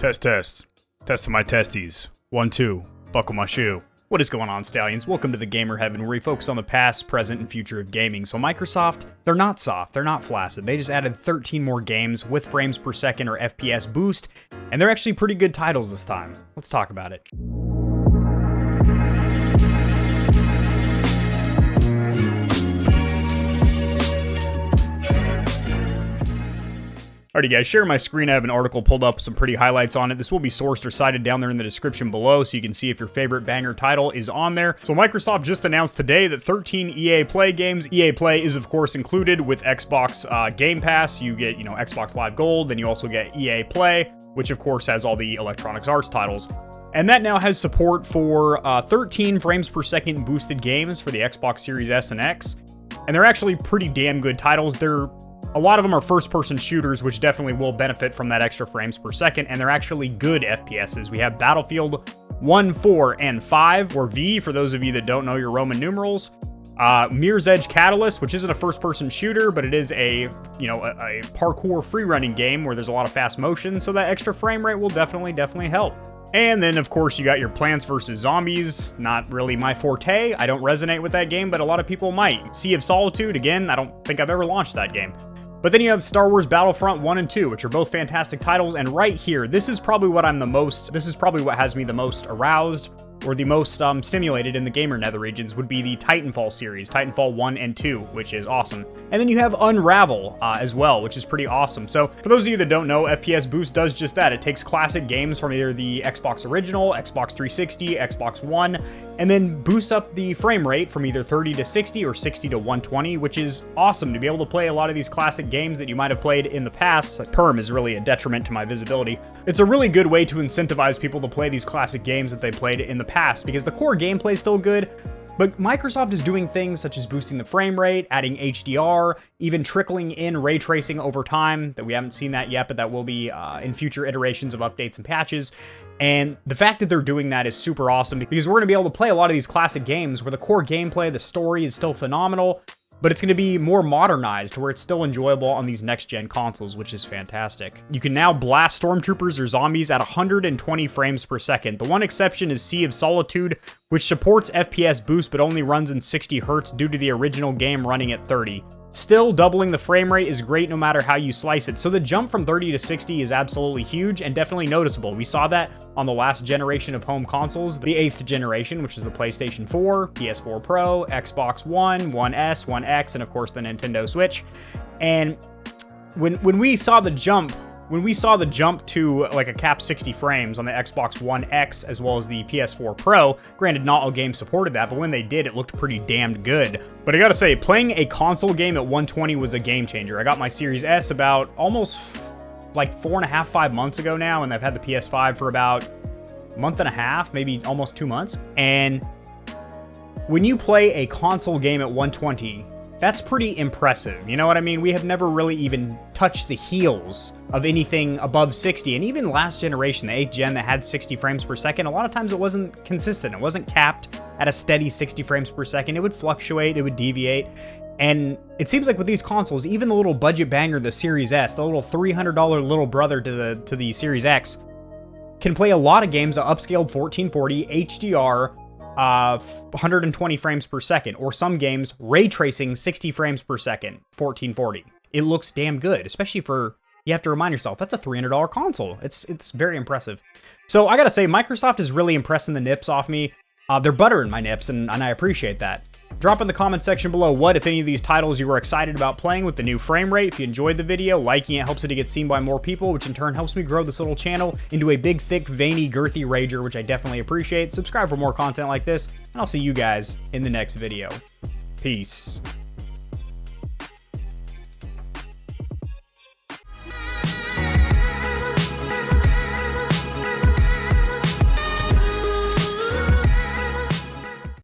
Test, test. Test of my testes. 1, 2. Buckle my shoe. What is going on, Stallions? Welcome to the Gamer Heaven, where we focus on the past, present, and future of gaming. So Microsoft, they're not soft, they're not flaccid. They just added 13 more games with frames per second or FPS Boost, and they're actually pretty good titles this time. Let's talk about it. Alrighty guys, share my screen. I have an article pulled up with some pretty highlights on it. This will be sourced or cited down there in the description below, so you can see if your favorite banger title is on there. So Microsoft just announced today that 13 EA Play games. EA Play is of course included with Xbox Game Pass. You get, Xbox Live Gold, then you also get EA Play, which of course has all the Electronic Arts titles. And that now has support for 13 frames per second boosted games for the Xbox Series S and X. And they're actually pretty damn good titles. A lot of them are first-person shooters, which definitely will benefit from that extra frames per second, and they're actually good FPSs. We have Battlefield 1, 4, and 5, or V, for those of you that don't know your Roman numerals. Mirror's Edge Catalyst, which isn't a first-person shooter, but it is a parkour free-running game where there's a lot of fast motion, so that extra frame rate will definitely help. And then, of course, you got your Plants vs. Zombies. Not really my forte. I don't resonate with that game, but a lot of people might. Sea of Solitude, again, I don't think I've ever launched that game. But then you have Star Wars Battlefront 1 and 2, which are both fantastic titles, and right here, this is probably what has me the most aroused, or the most stimulated in the gamer nether regions, would be the Titanfall series, Titanfall 1 and 2, which is awesome. And then you have Unravel as well, which is pretty awesome. So for those of you that don't know, FPS Boost does just that. It takes classic games from either the Xbox original, Xbox 360, Xbox One, and then boosts up the frame rate from either 30 to 60 or 60 to 120, which is awesome to be able to play a lot of these classic games that you might have played in the past. Perm is really a detriment to my visibility. It's a really good way to incentivize people to play these classic games that they played in the past, because the core gameplay is still good, but Microsoft is doing things such as boosting the frame rate, adding HDR, even trickling in ray tracing over time. That we haven't seen that yet, but that will be in future iterations of updates and patches. And the fact that they're doing that is super awesome, because we're going to be able to play a lot of these classic games where the core gameplay, the story is still phenomenal, but it's going to be more modernized, where it's still enjoyable on these next-gen consoles, which is fantastic. You can now blast Stormtroopers or zombies at 120 frames per second. The one exception is Sea of Solitude, which supports FPS Boost, but only runs in 60 Hz due to the original game running at 30. Still, doubling the frame rate is great no matter how you slice it, so the jump from 30 to 60 is absolutely huge and definitely noticeable. We saw that on the last generation of home consoles, the 8th generation, which is the PlayStation 4, PS4 Pro, Xbox One, One S, One X, and of course the Nintendo Switch. And when we saw the jump to like a cap 60 frames on the Xbox One X as well as the PS4 Pro, granted not all games supported that, but when they did, it looked pretty damned good. But I gotta say, playing a console game at 120 was a game changer. I got my Series S about almost like 4.5, 5 months ago now, and I've had the PS5 for about a month and a half, maybe almost 2 months. And when you play a console game at 120, that's pretty impressive. You know what I mean? We have never really even touched the heels of anything above 60. And even last generation, the 8th gen that had 60 frames per second, a lot of times it wasn't consistent. It wasn't capped at a steady 60 frames per second. It would fluctuate, it would deviate. And it seems like with these consoles, even the little budget banger, the Series S, the little $300 little brother to the Series X, can play a lot of games at upscaled 1440 HDR, 120 frames per second, or some games ray tracing 60 frames per second, 1440. It looks damn good, especially for, you have to remind yourself, that's a $300 console. It's very impressive. So I gotta say, Microsoft is really impressing the nips off me. They're buttering my nips, and I appreciate that. Drop in the comment section below what, if any, of these titles you were excited about playing with the new frame rate. If you enjoyed the video, liking it helps it to get seen by more people, which in turn helps me grow this little channel into a big, thick, veiny, girthy rager, which I definitely appreciate. Subscribe for more content like this, and I'll see you guys in the next video. Peace.